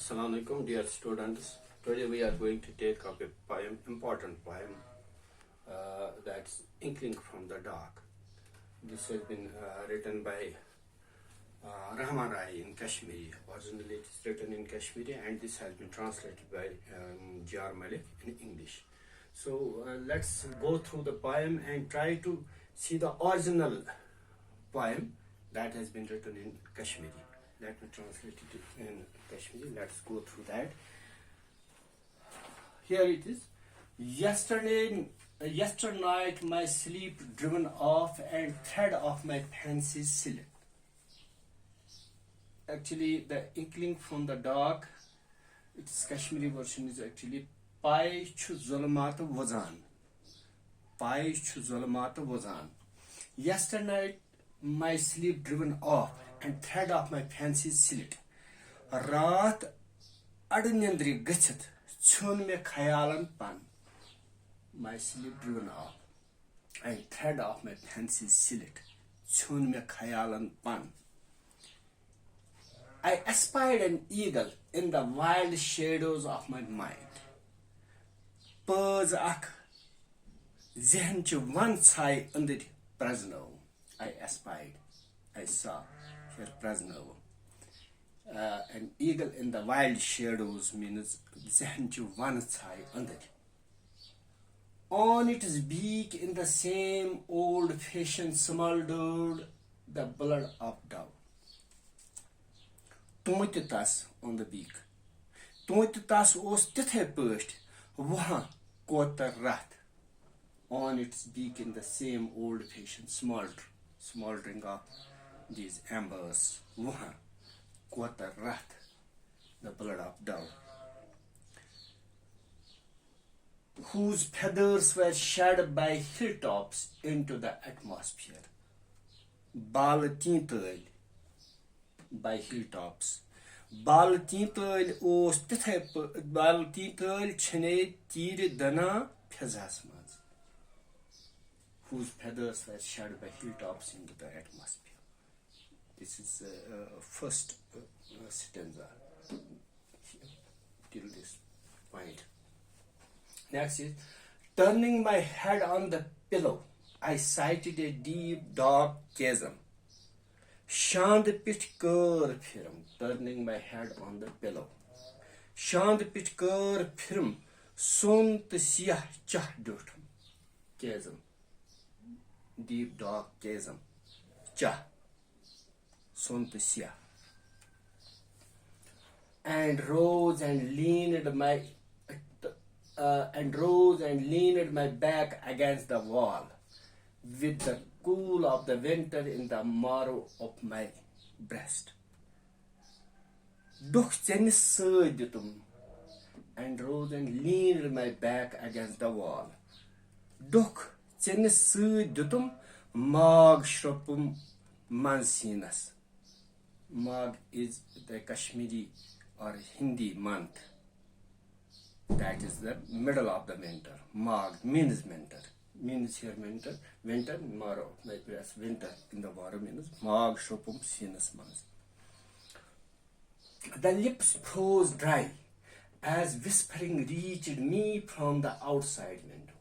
Assalamu alaikum, dear students. Today we are going to take up a poem, important poem, that's Inkling from the Dark. This has been written by Rahman Rahi in Kashmiri. Originally it is written in Kashmiri and this has been translated by Malik in English. So let's go through the poem and try to see the original poem that has been written in Kashmiri. Let me translate it in Kashmiri. Let's go through that. Here it is. Yesternight my sleep driven off and thread of my fancies slit. Actually, the Inkling from the Dark, its Kashmiri version is actually Pai Chu Zulmat Wazan. Pai Chu Zulmat Wazan. Yesternight my sleep driven off and thread of my fancies slit. Raat adnyandri gachat chun me khayalan pan. My sleep driven off and thread of my fancies slit. Chun me khayalan pan. I espied an eagle in the wild shadows of my mind. Purrs ak zehnchu one chai under Presno. I espied, I saw here Presno. An eagle in the wild shadows means zehnchu one chai under. On its beak in the same old-fashioned smoldered the blood of dove. Tointitas on the beak. Tointitas was tithe pushed. Waha kota rat. On its beak in the same old-fashioned smoldering of these embers. Waha kota rat. The blood of dove. Whose feathers were shed by hilltops into the atmosphere. Bal tintal by hilltops. Bal tintal os tithe bal tintal chene tir dana phezasmas. Whose feathers were shed by hilltops into the atmosphere. This is first stanza till this point. Next is, turning my head on the pillow, I sighted a deep, dark chasm. Shand pit kar firum, turning my head on the pillow. Shand pit kar firum, sunt siyah chah dutum. Chasm. Deep, dark chasm. Chah. Sunt siyah. And rose and leaned my back against the wall, with the cool of the winter in the marrow of my breast. Dukh chenis ditum, and rose and leaned my back against the wall. Dukh chenis ditum, mag shrupum mansinas. Mag is the Kashmiri or Hindi month. That is the middle of the winter. Mag means winter. Means here winter. Winter, marrow. Like as winter in the marrow means mag shopum sinus mas. The lips froze dry as whispering reached me from the outside window.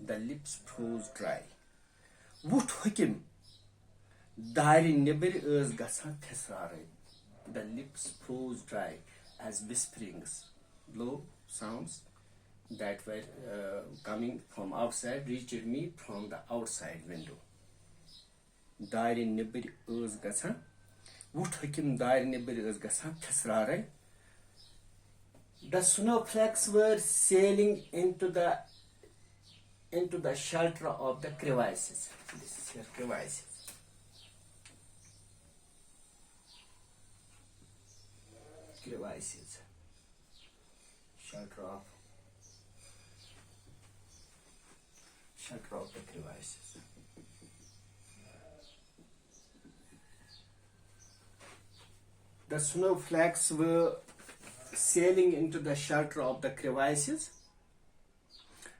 The lips froze dry. What hukim? Dari nibir is gasan thesare. The lips froze dry as whisperings. Low sounds that were coming from outside reached me from the outside window. Dairi nibir uz gasa. What hakim dairi nibir uz gasa thesrare. The snowflakes were sailing into the shelter of the crevices. This is here crevices. Crevices. Shelter of the crevices. The snowflakes were sailing into the shelter of the crevices.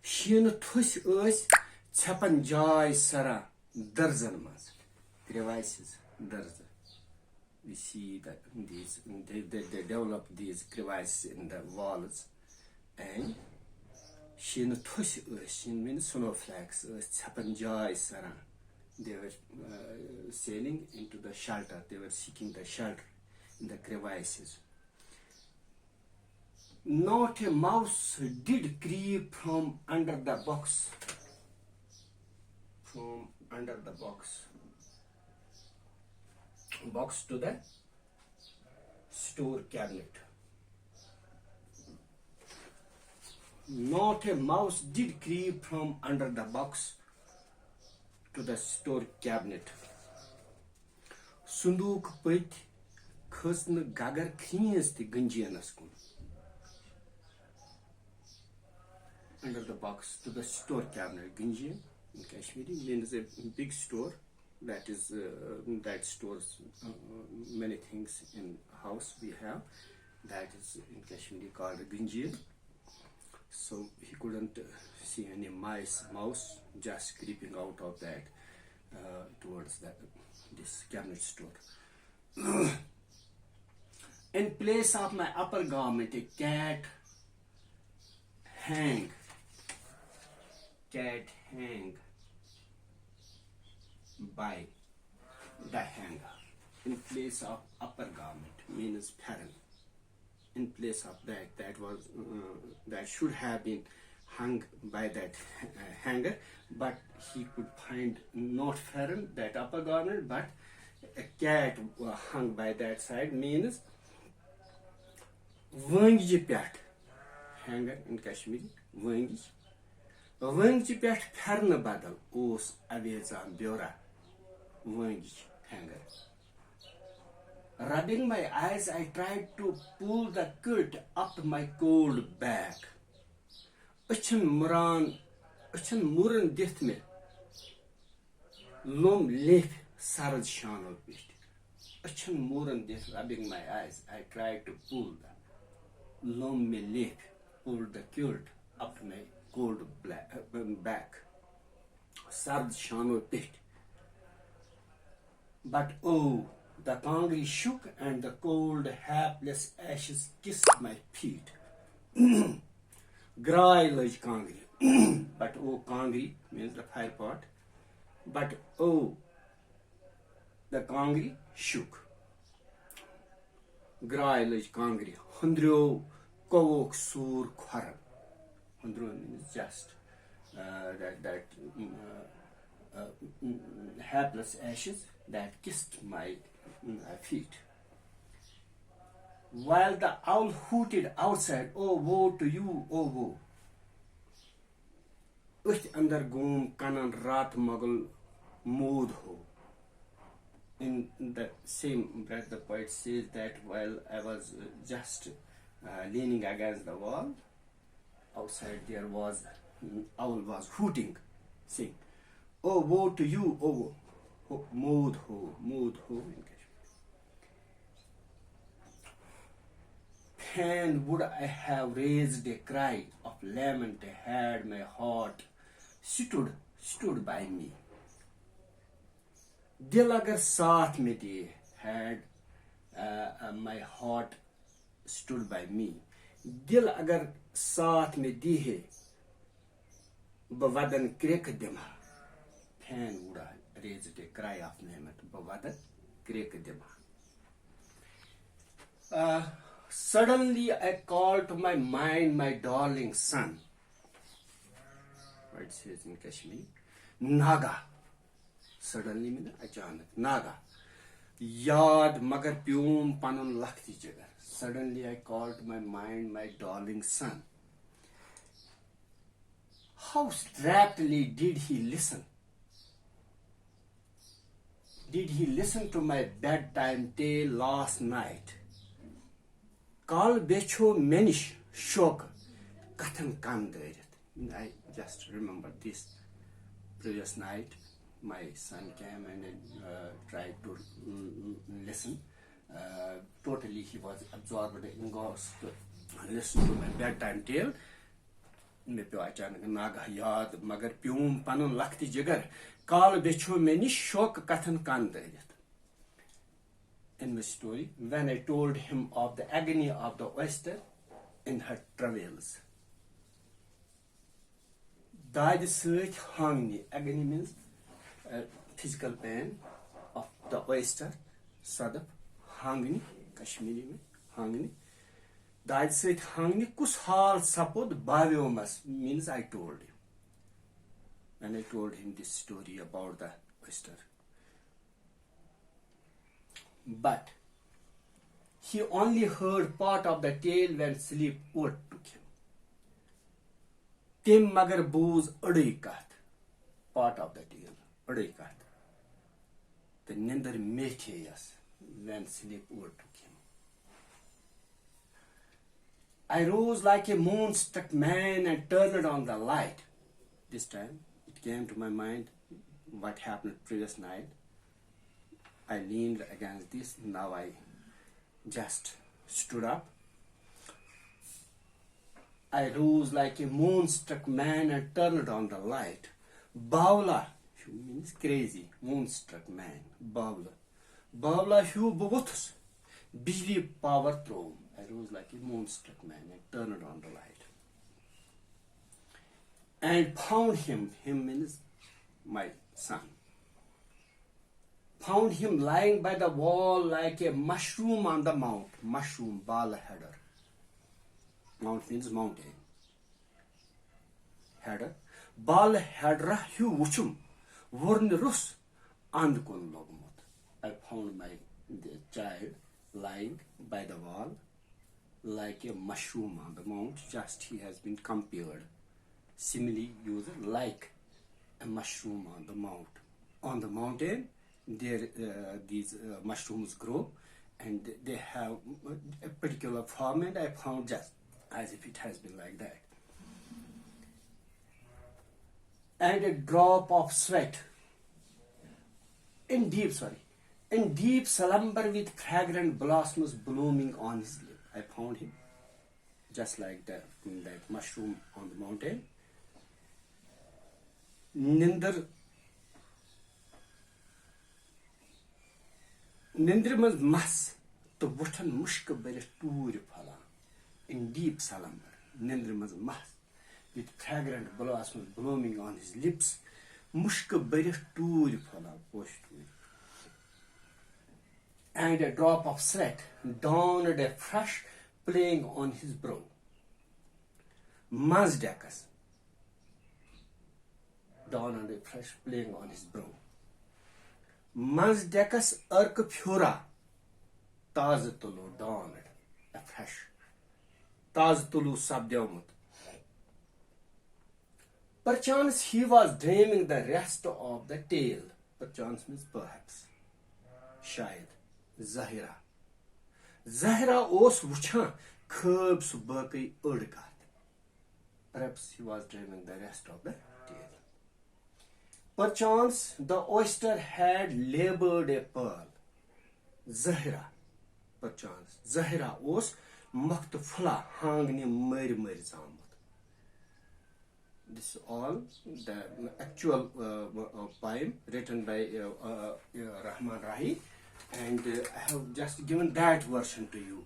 Shin thus us chapan joy sara darzan mas. Crevices, darzan. we see that they develop these crevices in the walls, and shin thush shin means snowflakes happen joy saran. They were sailing into the shelter. They were seeking the shelter in the crevices. Not a mouse did creep from under the box. From under the box to the store cabinet. Not a mouse did creep from under the box to the store cabinet. Sunduk pait khasn gagar khins the ganjianas kun. Under the box to the store cabinet. Ganjian in Kashmiri means a big store that is that stores many things in house we have. That is in Kashmiri called a ganjian. So he couldn't see any mouse just creeping out of that towards this cabinet store. In place of my upper garment, a cat hang by the hanger. In place of upper garment means parent. In place of that was that should have been hung by that hanger, but he could find not Farron, that upper garment, but a cat hung by that side means Vangi pet hanger in Kashmiri, Vangi pet Farna badal os avezan biora Vangi hanger. Rubbing my eyes, I tried to pull the quilt up my cold back. Uchan muran dith me. Lom lef sarad shanol pit. Uchan muran dith, rubbing my eyes, I tried to pull the lom me lef, pull the quilt up my cold back. Sarad shanol pit. But oh, the Kangri shook and the cold, hapless ashes kissed my feet. Grai laj Kangri. But oh, Kangri means the fire pot. But oh, the Kangri shook. Grai laj Kangri. Hundro kovok sur kharam. Hundro means just hapless ashes that kissed my feet. While the owl hooted outside, oh woe to you, oh woe. Ucht andar goom kanan rat mughal mood ho. In the same breath, the poet says that while I was just leaning against the wall, outside there was owl was hooting, saying, oh woe to you, oh woe. Mood ho in Kashmir. Fain would I have raised a cry of lament had my heart stood by me. Dil agar saath mein diye had my heart stood by me. Dil agar saath mein diye bavadan krek dimha. Fain would I raised a cry of lament, bavadan krek dimha. Suddenly I called to my mind my darling son. What it says in Kashmiri? Naga. Suddenly means achanak. Naga. Yaad magar pyum panun lakhti jagar. Suddenly I called to my mind my darling son. How strictly did he listen? Did he listen to my bedtime tale last night? Kal becho menish shok kathan kanderit. I just remember this previous night. My son came and tried to listen. Totally he was absorbed in God's listen to my bedtime tale. Me pe achanak naga yaad magar pyum panun lakhti jigar kal becho menish shok kathan kanderit. in my story when I told him of the agony of the oyster in her travails. Dad search hangni. Agony means physical pain of the oyster. Sadap hangni. Kashmiri mein hangni. Dad search hangni kus hal sapod baviomas means I told him. And I told him this story about the oyster. But he only heard part of the tale when sleep overtook him. Tim magar booz kat, part of the tale, kat. The nindar mecheyas when sleep overtook him. I rose like a moon-struck man and turned on the light. This time it came to my mind what happened previous night. I leaned against this. Now I just stood up. I rose like a moon-struck man and turned on the light. Bavla means crazy. Moon-struck man. Bavla. Bavla hu buvutus. Bijli power thrown. I rose like a moon-struck man and turned on the light. And found him. Him means my son. Found him lying by the wall like a mushroom on the mount. Mushroom, bala header. Mount means mountain. Header. Bal header hu wuchum. Wurn rus andkun logmut. I found the child lying by the wall like a mushroom on the mount. Just he has been compared. Simile used like a mushroom on the mount. On the mountain, there these mushrooms grow and they have a particular form, and I found just as if it has been like that. And a drop of sweat in deep slumber with fragrant blossoms blooming on his lip. I found him just like that mushroom on the mountain. Nindr maz mas to wutan mushka beris tour phala. In deep slumber, Nindr maz mas with fragrant blossoms blooming on his lips. Mushka beris tour phala, posh tour. And a drop of sweat dawned afresh, playing on his brow. Mazdakas dawned afresh, playing on his brow. Mazdakas urk phura tazatulu dawned afresh. Tazatulu sabdyamut. Perchance he was dreaming the rest of the tale. Perchance means perhaps. Shayad. Zahira. Zahira os wuchan khab subaki urkat. Perhaps he was dreaming the rest of the tale. Perchance the oyster had labored a pearl. Zahira. Perchance. Zahira os maktfula hangni mar zamut. This is all the actual poem written by Rahman Rahi. And I have just given that version to you.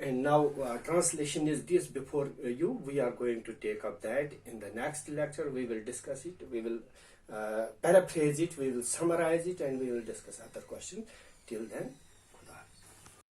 And now translation is this before you. We are going to take up that in the next lecture. We will discuss it. We will paraphrase it. We will summarize it, and we will discuss other questions. Till then,